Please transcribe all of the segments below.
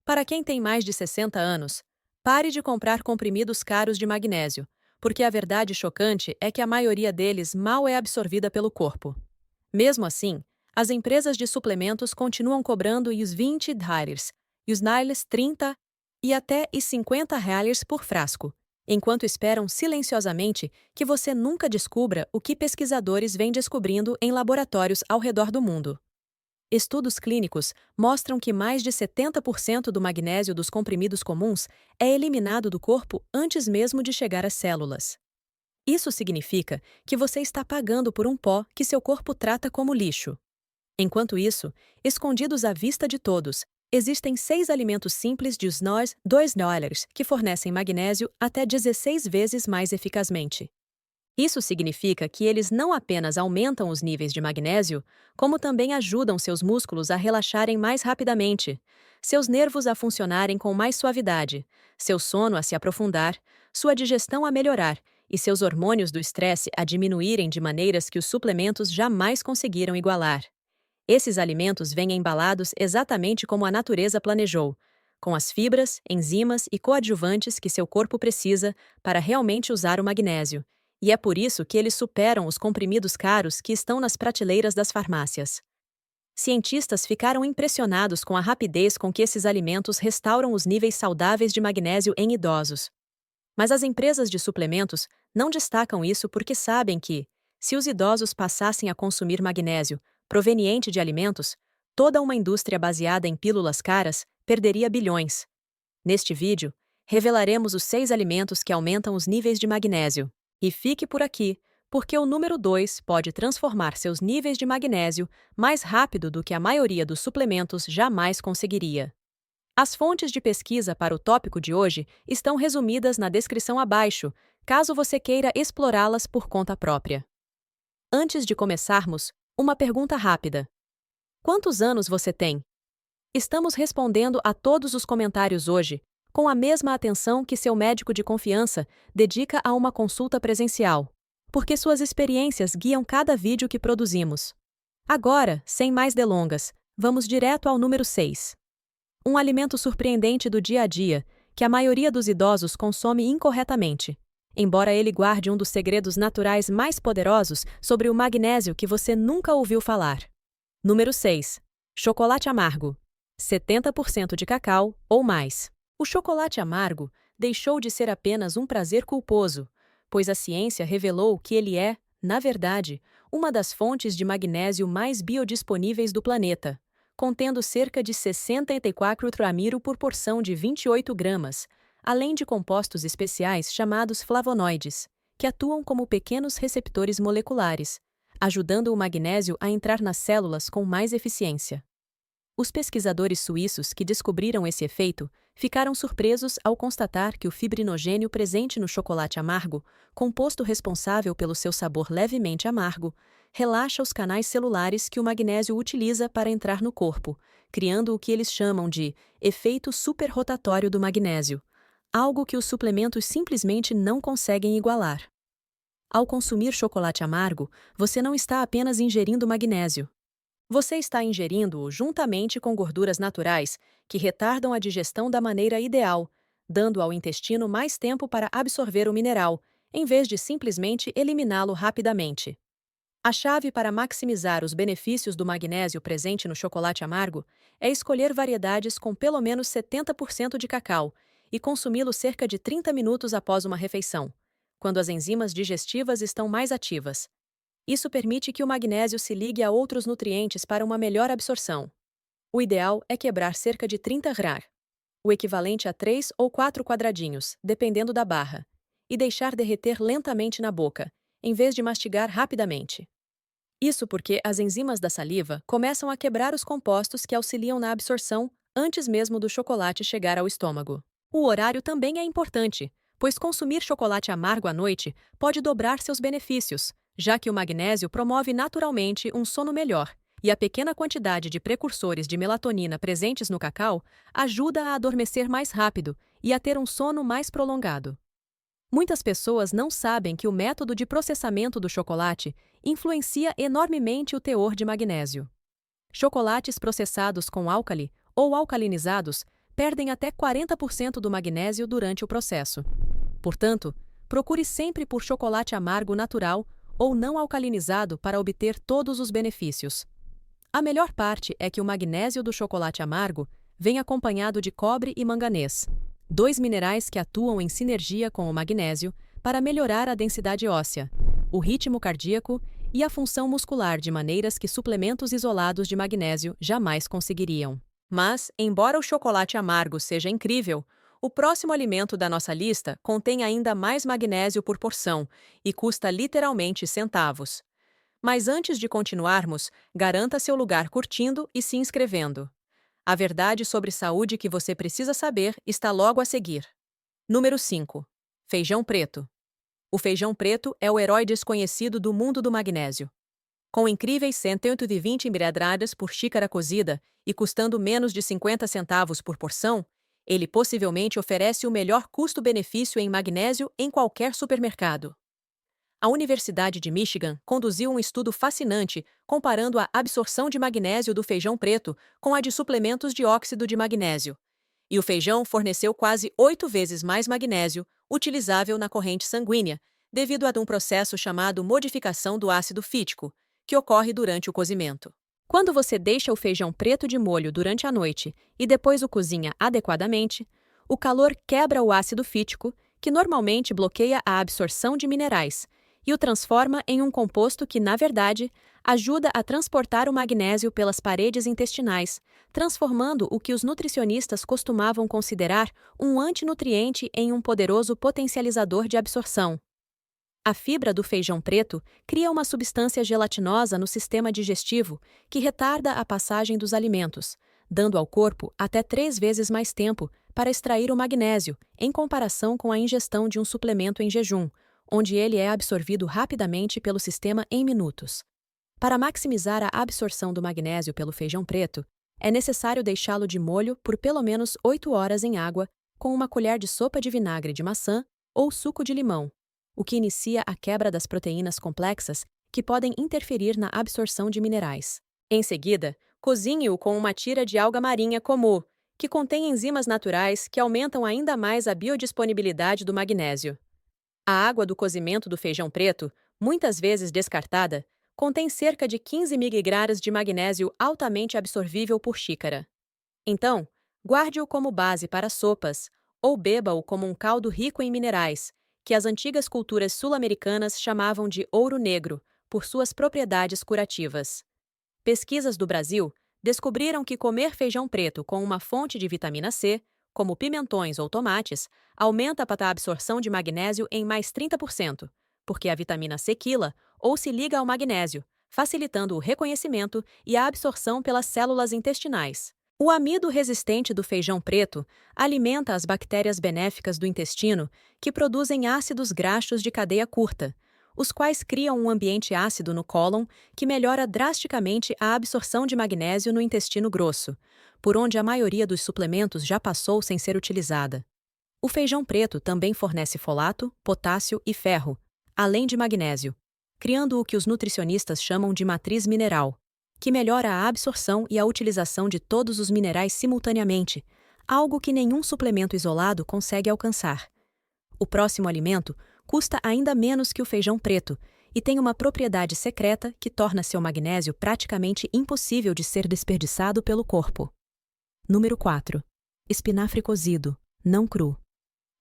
Para quem tem mais de 60 anos, pare de comprar comprimidos caros de magnésio, porque a verdade chocante é que a maioria deles mal é absorvida pelo corpo. Mesmo assim, as empresas de suplementos continuam cobrando os US$ 20 e os Niles 30 e até os R$ 50 por frasco, enquanto esperam silenciosamente que você nunca descubra o que pesquisadores vêm descobrindo em laboratórios ao redor do mundo. Estudos clínicos mostram que mais de 70% do magnésio dos comprimidos comuns é eliminado do corpo antes mesmo de chegar às células. Isso significa que você está pagando por um pó que seu corpo trata como lixo. Enquanto isso, escondidos à vista de todos, existem 6 alimentos simples de US$ 2 que fornecem magnésio até 16 vezes mais eficazmente. Isso significa que eles não apenas aumentam os níveis de magnésio, como também ajudam seus músculos a relaxarem mais rapidamente, seus nervos a funcionarem com mais suavidade, seu sono a se aprofundar, sua digestão a melhorar e seus hormônios do estresse a diminuírem de maneiras que os suplementos jamais conseguiram igualar. Esses alimentos vêm embalados exatamente como a natureza planejou, com as fibras, enzimas e coadjuvantes que seu corpo precisa para realmente usar o magnésio. E é por isso que eles superam os comprimidos caros que estão nas prateleiras das farmácias. Cientistas ficaram impressionados com a rapidez com que esses alimentos restauram os níveis saudáveis de magnésio em idosos. Mas as empresas de suplementos não destacam isso porque sabem que, se os idosos passassem a consumir magnésio proveniente de alimentos, toda uma indústria baseada em pílulas caras perderia bilhões. Neste vídeo, revelaremos os 6 alimentos que aumentam os níveis de magnésio. E fique por aqui, porque o número 2 pode transformar seus níveis de magnésio mais rápido do que a maioria dos suplementos jamais conseguiria. As fontes de pesquisa para o tópico de hoje estão resumidas na descrição abaixo, caso você queira explorá-las por conta própria. Antes de começarmos, uma pergunta rápida. Quantos anos você tem? Estamos respondendo a todos os comentários hoje, com a mesma atenção que seu médico de confiança dedica a uma consulta presencial, porque suas experiências guiam cada vídeo que produzimos. Agora, sem mais delongas, vamos direto ao número 6. Um alimento surpreendente do dia a dia, que a maioria dos idosos consome incorretamente, embora ele guarde um dos segredos naturais mais poderosos sobre o magnésio que você nunca ouviu falar. Número 6. Chocolate amargo. 70% de cacau ou mais. O chocolate amargo deixou de ser apenas um prazer culposo, pois a ciência revelou que ele é, na verdade, uma das fontes de magnésio mais biodisponíveis do planeta, contendo cerca de 64 tramiro por porção de 28 gramas, além de compostos especiais chamados flavonoides, que atuam como pequenos receptores moleculares, ajudando o magnésio a entrar nas células com mais eficiência. Os pesquisadores suíços que descobriram esse efeito ficaram surpresos ao constatar que o fibrinogênio presente no chocolate amargo, composto responsável pelo seu sabor levemente amargo, relaxa os canais celulares que o magnésio utiliza para entrar no corpo, criando o que eles chamam de efeito superrotatório do magnésio, algo que os suplementos simplesmente não conseguem igualar. Ao consumir chocolate amargo, você não está apenas ingerindo magnésio. Você está ingerindo-o juntamente com gorduras naturais, que retardam a digestão da maneira ideal, dando ao intestino mais tempo para absorver o mineral, em vez de simplesmente eliminá-lo rapidamente. A chave para maximizar os benefícios do magnésio presente no chocolate amargo é escolher variedades com pelo menos 70% de cacau e consumi-lo cerca de 30 minutos após uma refeição, quando as enzimas digestivas estão mais ativas. Isso permite que o magnésio se ligue a outros nutrientes para uma melhor absorção. O ideal é quebrar cerca de 30 gr, o equivalente a 3 ou 4 quadradinhos, dependendo da barra, e deixar derreter lentamente na boca, em vez de mastigar rapidamente. Isso porque as enzimas da saliva começam a quebrar os compostos que auxiliam na absorção antes mesmo do chocolate chegar ao estômago. O horário também é importante, pois consumir chocolate amargo à noite pode dobrar seus benefícios, já que o magnésio promove naturalmente um sono melhor, e a pequena quantidade de precursores de melatonina presentes no cacau ajuda a adormecer mais rápido e a ter um sono mais prolongado. Muitas pessoas não sabem que o método de processamento do chocolate influencia enormemente o teor de magnésio. Chocolates processados com álcali ou alcalinizados perdem até 40% do magnésio durante o processo. Portanto, procure sempre por chocolate amargo natural ou não alcalinizado para obter todos os benefícios. A melhor parte é que o magnésio do chocolate amargo vem acompanhado de cobre e manganês, dois minerais que atuam em sinergia com o magnésio para melhorar a densidade óssea, o ritmo cardíaco e a função muscular de maneiras que suplementos isolados de magnésio jamais conseguiriam. Mas, embora o chocolate amargo seja incrível, o próximo alimento da nossa lista contém ainda mais magnésio por porção e custa literalmente centavos. Mas antes de continuarmos, garanta seu lugar curtindo e se inscrevendo. A verdade sobre saúde que você precisa saber está logo a seguir. Número 5. Feijão preto. O feijão preto é o herói desconhecido do mundo do magnésio. Com incríveis 120 mg por xícara cozida e custando menos de 50 centavos por porção, ele possivelmente oferece o melhor custo-benefício em magnésio em qualquer supermercado. A Universidade de Michigan conduziu um estudo fascinante comparando a absorção de magnésio do feijão preto com a de suplementos de óxido de magnésio. E o feijão forneceu quase 8 vezes mais magnésio utilizável na corrente sanguínea, devido a um processo chamado modificação do ácido fítico, que ocorre durante o cozimento. Quando você deixa o feijão preto de molho durante a noite e depois o cozinha adequadamente, o calor quebra o ácido fítico, que normalmente bloqueia a absorção de minerais, e o transforma em um composto que, na verdade, ajuda a transportar o magnésio pelas paredes intestinais, transformando o que os nutricionistas costumavam considerar um antinutriente em um poderoso potencializador de absorção. A fibra do feijão preto cria uma substância gelatinosa no sistema digestivo que retarda a passagem dos alimentos, dando ao corpo até 3 vezes mais tempo para extrair o magnésio, em comparação com a ingestão de um suplemento em jejum, onde ele é absorvido rapidamente pelo sistema em minutos. Para maximizar a absorção do magnésio pelo feijão preto, é necessário deixá-lo de molho por pelo menos 8 horas em água, com uma colher de sopa de vinagre de maçã ou suco de limão, o que inicia a quebra das proteínas complexas que podem interferir na absorção de minerais. Em seguida, cozinhe-o com uma tira de alga marinha comum, que contém enzimas naturais que aumentam ainda mais a biodisponibilidade do magnésio. A água do cozimento do feijão preto, muitas vezes descartada, contém cerca de 15 mg de magnésio altamente absorvível por xícara. Então, guarde-o como base para sopas, ou beba-o como um caldo rico em minerais, que as antigas culturas sul-americanas chamavam de ouro negro, por suas propriedades curativas. Pesquisas do Brasil descobriram que comer feijão preto com uma fonte de vitamina C, como pimentões ou tomates, aumenta a absorção de magnésio em mais 30%, porque a vitamina C quila ou se liga ao magnésio, facilitando o reconhecimento e a absorção pelas células intestinais. O amido resistente do feijão preto alimenta as bactérias benéficas do intestino que produzem ácidos graxos de cadeia curta, os quais criam um ambiente ácido no cólon que melhora drasticamente a absorção de magnésio no intestino grosso, por onde a maioria dos suplementos já passou sem ser utilizada. O feijão preto também fornece folato, potássio e ferro, além de magnésio, criando o que os nutricionistas chamam de matriz mineral, que melhora a absorção e a utilização de todos os minerais simultaneamente, algo que nenhum suplemento isolado consegue alcançar. O próximo alimento custa ainda menos que o feijão preto e tem uma propriedade secreta que torna seu magnésio praticamente impossível de ser desperdiçado pelo corpo. Número 4. Espinafre cozido, não cru.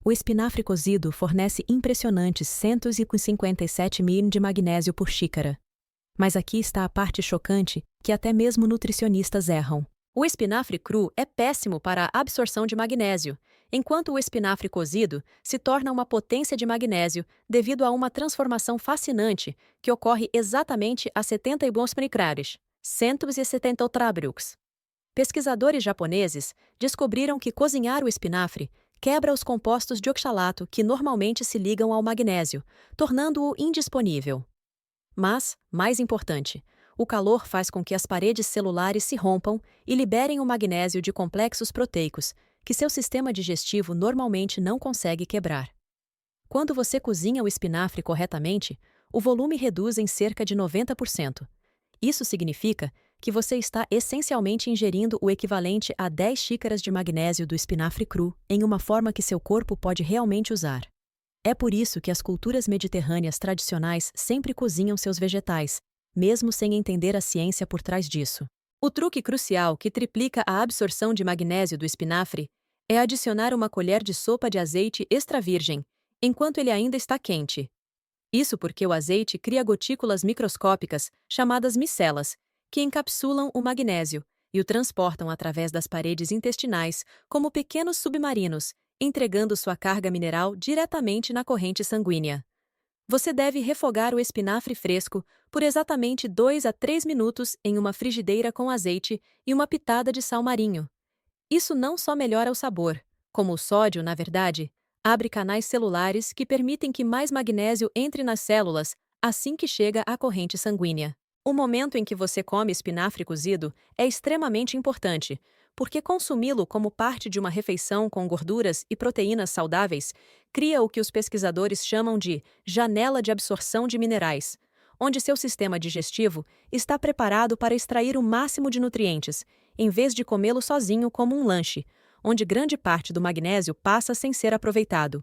O espinafre cozido fornece impressionantes 157 mg de magnésio por xícara. Mas aqui está a parte chocante que até mesmo nutricionistas erram. O espinafre cru é péssimo para a absorção de magnésio, enquanto o espinafre cozido se torna uma potência de magnésio devido a uma transformação fascinante que ocorre exatamente a 70 micrograms, 170 trabrux. Pesquisadores japoneses descobriram que cozinhar o espinafre quebra os compostos de oxalato que normalmente se ligam ao magnésio, tornando-o indisponível. Mas, mais importante, o calor faz com que as paredes celulares se rompam e liberem o magnésio de complexos proteicos, que seu sistema digestivo normalmente não consegue quebrar. Quando você cozinha o espinafre corretamente, o volume reduz em cerca de 90%. Isso significa que você está essencialmente ingerindo o equivalente a 10 xícaras de magnésio do espinafre cru em uma forma que seu corpo pode realmente usar. É por isso que as culturas mediterrâneas tradicionais sempre cozinham seus vegetais, mesmo sem entender a ciência por trás disso. O truque crucial que triplica a absorção de magnésio do espinafre é adicionar uma colher de sopa de azeite extra virgem, enquanto ele ainda está quente. Isso porque o azeite cria gotículas microscópicas, chamadas micelas, que encapsulam o magnésio e o transportam através das paredes intestinais como pequenos submarinos, entregando sua carga mineral diretamente na corrente sanguínea. Você deve refogar o espinafre fresco por exatamente 2 a 3 minutos em uma frigideira com azeite e uma pitada de sal marinho. Isso não só melhora o sabor, como o sódio, na verdade, abre canais celulares que permitem que mais magnésio entre nas células assim que chega à corrente sanguínea. O momento em que você come espinafre cozido é extremamente importante, porque consumi-lo como parte de uma refeição com gorduras e proteínas saudáveis cria o que os pesquisadores chamam de janela de absorção de minerais, onde seu sistema digestivo está preparado para extrair o máximo de nutrientes, em vez de comê-lo sozinho como um lanche, onde grande parte do magnésio passa sem ser aproveitado.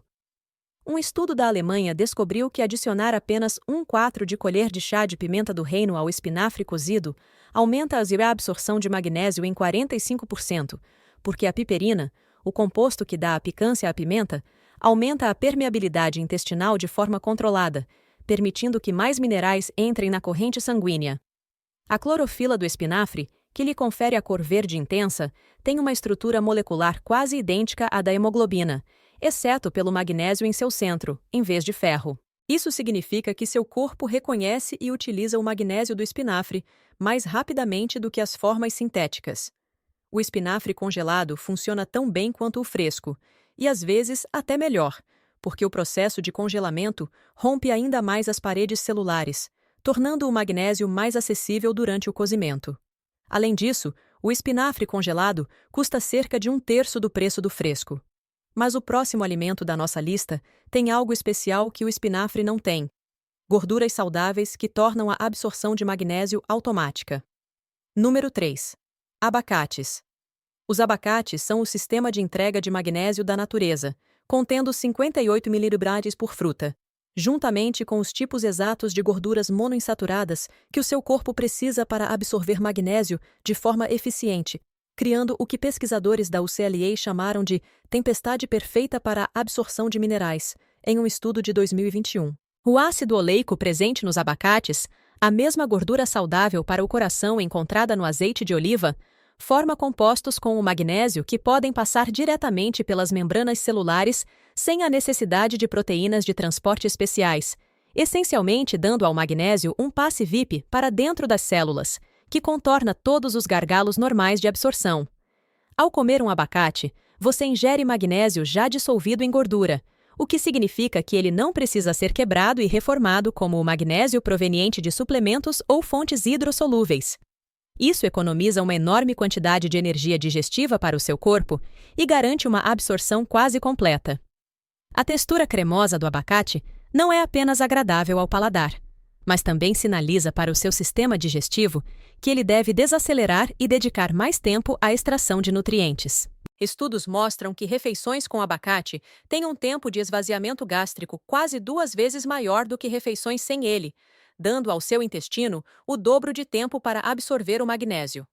Um estudo da Alemanha descobriu que adicionar apenas 1/4 de colher de chá de pimenta do reino ao espinafre cozido aumenta a absorção de magnésio em 45%, porque a piperina, o composto que dá a picância à pimenta, aumenta a permeabilidade intestinal de forma controlada, permitindo que mais minerais entrem na corrente sanguínea. A clorofila do espinafre, que lhe confere a cor verde intensa, tem uma estrutura molecular quase idêntica à da hemoglobina, exceto pelo magnésio em seu centro, em vez de ferro. Isso significa que seu corpo reconhece e utiliza o magnésio do espinafre mais rapidamente do que as formas sintéticas. O espinafre congelado funciona tão bem quanto o fresco, e às vezes até melhor, porque o processo de congelamento rompe ainda mais as paredes celulares, tornando o magnésio mais acessível durante o cozimento. Além disso, o espinafre congelado custa cerca de 1/3 do preço do fresco. Mas o próximo alimento da nossa lista tem algo especial que o espinafre não tem: gorduras saudáveis que tornam a absorção de magnésio automática. Número 3. Abacates. Os abacates são o sistema de entrega de magnésio da natureza, contendo 58 mg por fruta, juntamente com os tipos exatos de gorduras monoinsaturadas que o seu corpo precisa para absorver magnésio de forma eficiente, criando o que pesquisadores da UCLA chamaram de tempestade perfeita para a absorção de minerais, em um estudo de 2021. O ácido oleico presente nos abacates, a mesma gordura saudável para o coração encontrada no azeite de oliva, forma compostos com o magnésio que podem passar diretamente pelas membranas celulares sem a necessidade de proteínas de transporte especiais, essencialmente dando ao magnésio um passe VIP para dentro das células, que contorna todos os gargalos normais de absorção. Ao comer um abacate, você ingere magnésio já dissolvido em gordura, o que significa que ele não precisa ser quebrado e reformado como o magnésio proveniente de suplementos ou fontes hidrossolúveis. Isso economiza uma enorme quantidade de energia digestiva para o seu corpo e garante uma absorção quase completa. A textura cremosa do abacate não é apenas agradável ao paladar, mas também sinaliza para o seu sistema digestivo que ele deve desacelerar e dedicar mais tempo à extração de nutrientes. Estudos mostram que refeições com abacate têm um tempo de esvaziamento gástrico quase 2 vezes maior do que refeições sem ele, dando ao seu intestino o dobro de tempo para absorver o magnésio.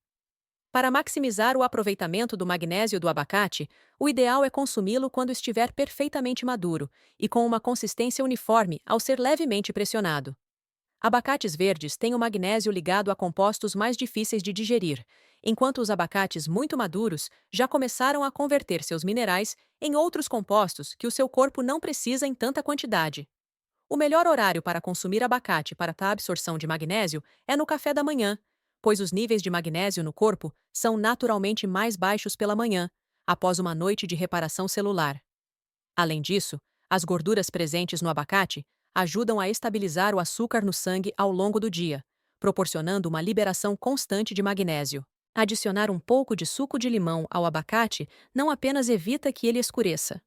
Para maximizar o aproveitamento do magnésio do abacate, o ideal é consumi-lo quando estiver perfeitamente maduro e com uma consistência uniforme ao ser levemente pressionado. Abacates verdes têm o magnésio ligado a compostos mais difíceis de digerir, enquanto os abacates muito maduros já começaram a converter seus minerais em outros compostos que o seu corpo não precisa em tanta quantidade. O melhor horário para consumir abacate para a absorção de magnésio é no café da manhã, pois os níveis de magnésio no corpo são naturalmente mais baixos pela manhã, após uma noite de reparação celular. Além disso, as gorduras presentes no abacate ajudam a estabilizar o açúcar no sangue ao longo do dia, proporcionando uma liberação constante de magnésio. Adicionar um pouco de suco de limão ao abacate não apenas evita que ele escureça.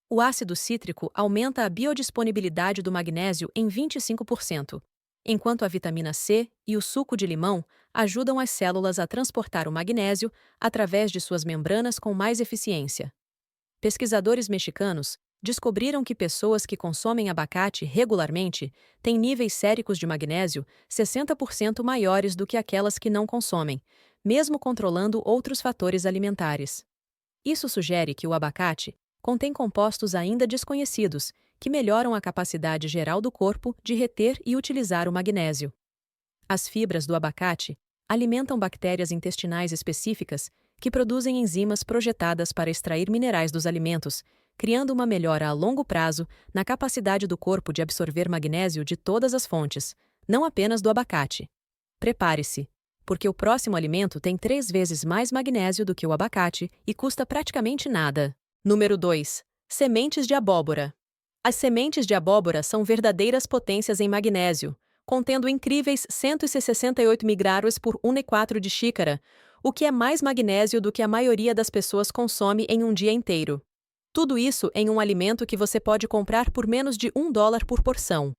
O ácido cítrico aumenta a biodisponibilidade do magnésio em 25%. enquanto a vitamina C e o suco de limão ajudam as células a transportar o magnésio através de suas membranas com mais eficiência. Pesquisadores mexicanos descobriram que pessoas que consomem abacate regularmente têm níveis séricos de magnésio 60% maiores do que aquelas que não consomem, mesmo controlando outros fatores alimentares. Isso sugere que o abacate contém compostos ainda desconhecidos que melhoram a capacidade geral do corpo de reter e utilizar o magnésio. As fibras do abacate alimentam bactérias intestinais específicas que produzem enzimas projetadas para extrair minerais dos alimentos, criando uma melhora a longo prazo na capacidade do corpo de absorver magnésio de todas as fontes, não apenas do abacate. Prepare-se, porque o próximo alimento tem 3 vezes mais magnésio do que o abacate e custa praticamente nada. Número 2. Sementes de abóbora. As sementes de abóbora são verdadeiras potências em magnésio, contendo incríveis 168 mg por 1,4 de xícara, o que é mais magnésio do que a maioria das pessoas consome em um dia inteiro. Tudo isso em um alimento que você pode comprar por menos de $1 por porção.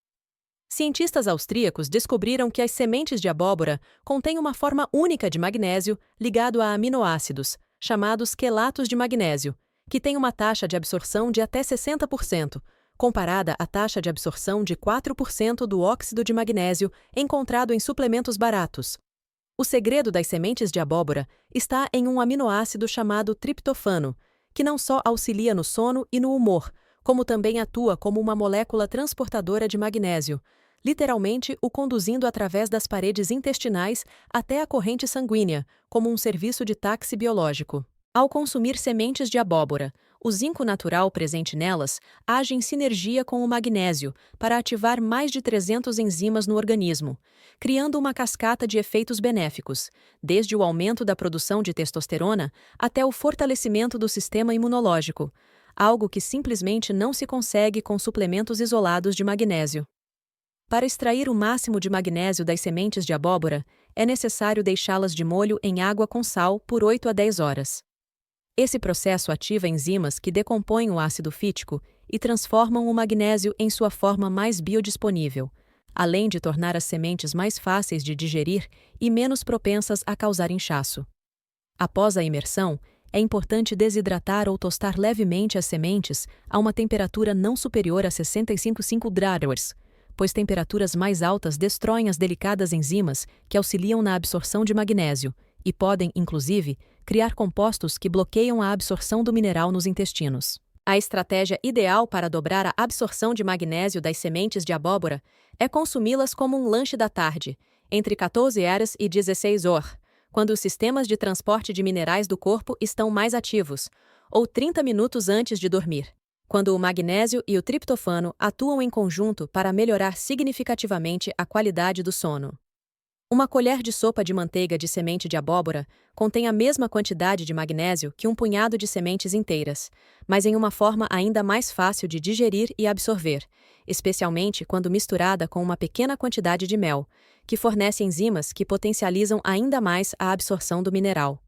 Cientistas austríacos descobriram que as sementes de abóbora contêm uma forma única de magnésio ligado a aminoácidos, chamados quelatos de magnésio, que têm uma taxa de absorção de até 60%, comparada à taxa de absorção de 4% do óxido de magnésio encontrado em suplementos baratos. O segredo das sementes de abóbora está em um aminoácido chamado triptofano, que não só auxilia no sono e no humor, como também atua como uma molécula transportadora de magnésio, literalmente o conduzindo através das paredes intestinais até a corrente sanguínea, como um serviço de táxi biológico. Ao consumir sementes de abóbora, o zinco natural presente nelas age em sinergia com o magnésio para ativar mais de 300 enzimas no organismo, criando uma cascata de efeitos benéficos, desde o aumento da produção de testosterona até o fortalecimento do sistema imunológico, algo que simplesmente não se consegue com suplementos isolados de magnésio. Para extrair o máximo de magnésio das sementes de abóbora, é necessário deixá-las de molho em água com sal por 8 a 10 horas. Esse processo ativa enzimas que decompõem o ácido fítico e transformam o magnésio em sua forma mais biodisponível, além de tornar as sementes mais fáceis de digerir e menos propensas a causar inchaço. Após a imersão, é importante desidratar ou tostar levemente as sementes a uma temperatura não superior a 65 graus, pois temperaturas mais altas destroem as delicadas enzimas que auxiliam na absorção de magnésio e podem, inclusive, criar compostos que bloqueiam a absorção do mineral nos intestinos. A estratégia ideal para dobrar a absorção de magnésio das sementes de abóbora é consumi-las como um lanche da tarde, entre 14 horas e 16 horas, quando os sistemas de transporte de minerais do corpo estão mais ativos, ou 30 minutos antes de dormir, quando o magnésio e o triptofano atuam em conjunto para melhorar significativamente a qualidade do sono. Uma colher de sopa de manteiga de semente de abóbora contém a mesma quantidade de magnésio que um punhado de sementes inteiras, mas em uma forma ainda mais fácil de digerir e absorver, especialmente quando misturada com uma pequena quantidade de mel, que fornece enzimas que potencializam ainda mais a absorção do mineral.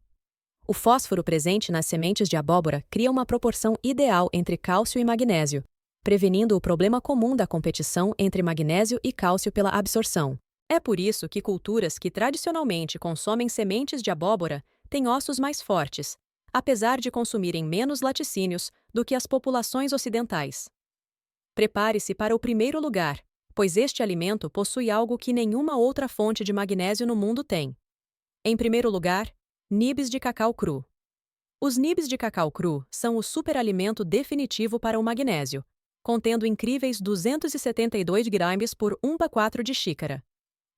O fósforo presente nas sementes de abóbora cria uma proporção ideal entre cálcio e magnésio, prevenindo o problema comum da competição entre magnésio e cálcio pela absorção. É por isso que culturas que tradicionalmente consomem sementes de abóbora têm ossos mais fortes, apesar de consumirem menos laticínios do que as populações ocidentais. Prepare-se para o primeiro lugar, pois este alimento possui algo que nenhuma outra fonte de magnésio no mundo tem. Em primeiro lugar, nibs de cacau cru. Os nibs de cacau cru são o superalimento definitivo para o magnésio, contendo incríveis 272 gramas por 1,4 de xícara.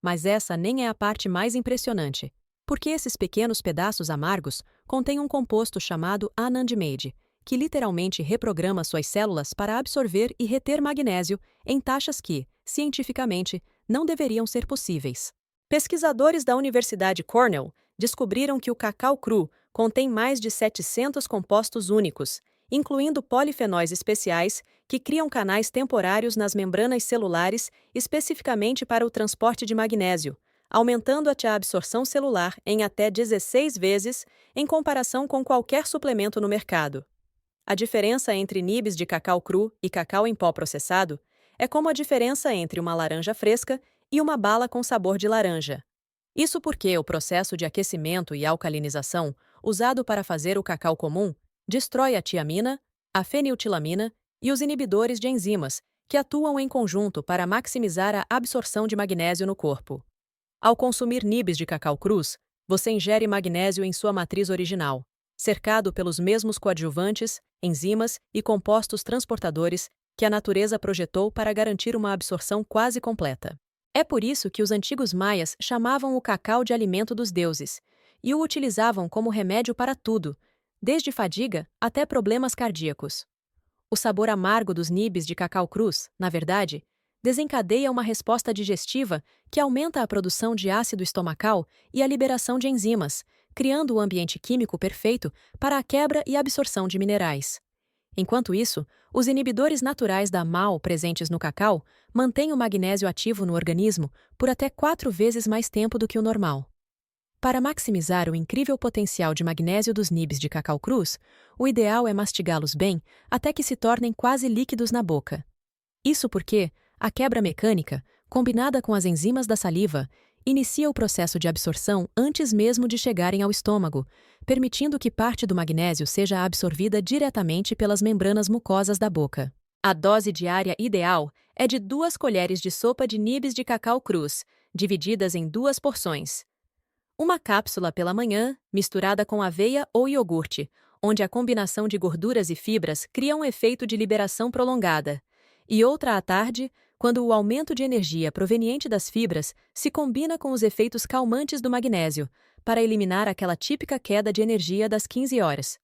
Mas essa nem é a parte mais impressionante, porque esses pequenos pedaços amargos contêm um composto chamado anandamide, que literalmente reprograma suas células para absorver e reter magnésio em taxas que, cientificamente, não deveriam ser possíveis. Pesquisadores da Universidade Cornell descobriram que o cacau cru contém mais de 700 compostos únicos, incluindo polifenóis especiais que criam canais temporários nas membranas celulares especificamente para o transporte de magnésio, aumentando a absorção celular em até 16 vezes em comparação com qualquer suplemento no mercado. A diferença entre nibs de cacau cru e cacau em pó processado é como a diferença entre uma laranja fresca e uma bala com sabor de laranja. Isso porque o processo de aquecimento e alcalinização, usado para fazer o cacau comum, destrói a tiamina, a feniltilamina e os inibidores de enzimas, que atuam em conjunto para maximizar a absorção de magnésio no corpo. Ao consumir nibs de cacau crus, você ingere magnésio em sua matriz original, cercado pelos mesmos coadjuvantes, enzimas e compostos transportadores que a natureza projetou para garantir uma absorção quase completa. É por isso que os antigos maias chamavam o cacau de alimento dos deuses e o utilizavam como remédio para tudo, desde fadiga até problemas cardíacos. O sabor amargo dos nibs de cacau crus, na verdade, desencadeia uma resposta digestiva que aumenta a produção de ácido estomacal e a liberação de enzimas, criando o ambiente químico perfeito para a quebra e absorção de minerais. Enquanto isso, os inibidores naturais da MAO presentes no cacau mantêm o magnésio ativo no organismo por até 4 vezes mais tempo do que o normal. Para maximizar o incrível potencial de magnésio dos nibs de cacau crus, o ideal é mastigá-los bem até que se tornem quase líquidos na boca. Isso porque a quebra mecânica, combinada com as enzimas da saliva, inicia o processo de absorção antes mesmo de chegarem ao estômago, permitindo que parte do magnésio seja absorvida diretamente pelas membranas mucosas da boca. A dose diária ideal é de 2 colheres de sopa de nibs de cacau crus, divididas em 2 porções. Uma cápsula pela manhã, misturada com aveia ou iogurte, onde a combinação de gorduras e fibras cria um efeito de liberação prolongada, e outra à tarde, quando o aumento de energia proveniente das fibras se combina com os efeitos calmantes do magnésio, para eliminar aquela típica queda de energia das 15 horas.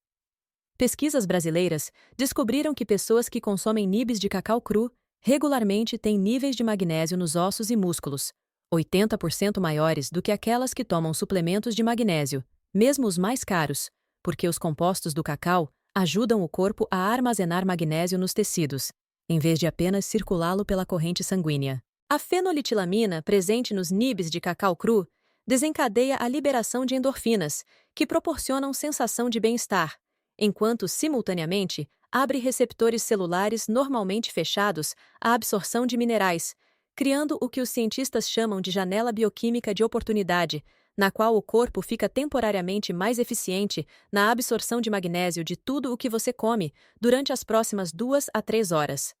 Pesquisas brasileiras descobriram que pessoas que consomem nibs de cacau cru regularmente têm níveis de magnésio nos ossos e músculos 80% maiores do que aquelas que tomam suplementos de magnésio, mesmo os mais caros, porque os compostos do cacau ajudam o corpo a armazenar magnésio nos tecidos, em vez de apenas circulá-lo pela corrente sanguínea. A fenolitilamina, presente nos nibs de cacau cru, desencadeia a liberação de endorfinas, que proporcionam sensação de bem-estar, enquanto, simultaneamente, abre receptores celulares normalmente fechados à absorção de minerais, criando o que os cientistas chamam de janela bioquímica de oportunidade, na qual o corpo fica temporariamente mais eficiente na absorção de magnésio de tudo o que você come durante as próximas 2 a 3 horas.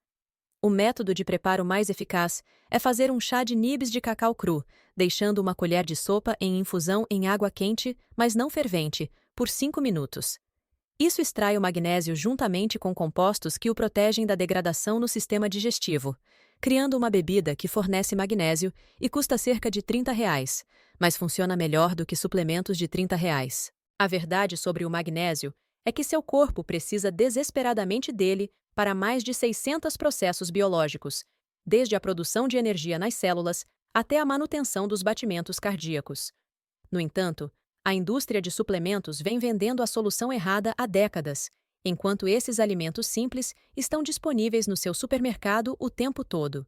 O método de preparo mais eficaz é fazer um chá de nibs de cacau cru, deixando uma colher de sopa em infusão em água quente, mas não fervente, por 5 minutos. Isso extrai o magnésio juntamente com compostos que o protegem da degradação no sistema digestivo, criando uma bebida que fornece magnésio e custa cerca de R$ 30, mas funciona melhor do que suplementos de R$ 30. A verdade sobre o magnésio é que seu corpo precisa desesperadamente dele para mais de 600 processos biológicos, desde a produção de energia nas células até a manutenção dos batimentos cardíacos. No entanto, a indústria de suplementos vem vendendo a solução errada há décadas, enquanto esses alimentos simples estão disponíveis no seu supermercado o tempo todo.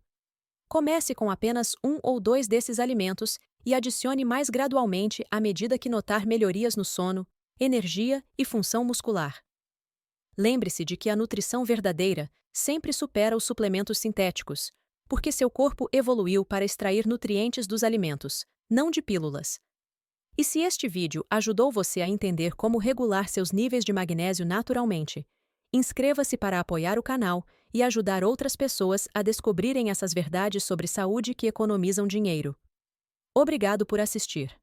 Comece com apenas 1 ou 2 desses alimentos e adicione mais gradualmente à medida que notar melhorias no sono, energia e função muscular. Lembre-se de que a nutrição verdadeira sempre supera os suplementos sintéticos, porque seu corpo evoluiu para extrair nutrientes dos alimentos, não de pílulas. E se este vídeo ajudou você a entender como regular seus níveis de magnésio naturalmente, inscreva-se para apoiar o canal e ajudar outras pessoas a descobrirem essas verdades sobre saúde que economizam dinheiro. Obrigado por assistir.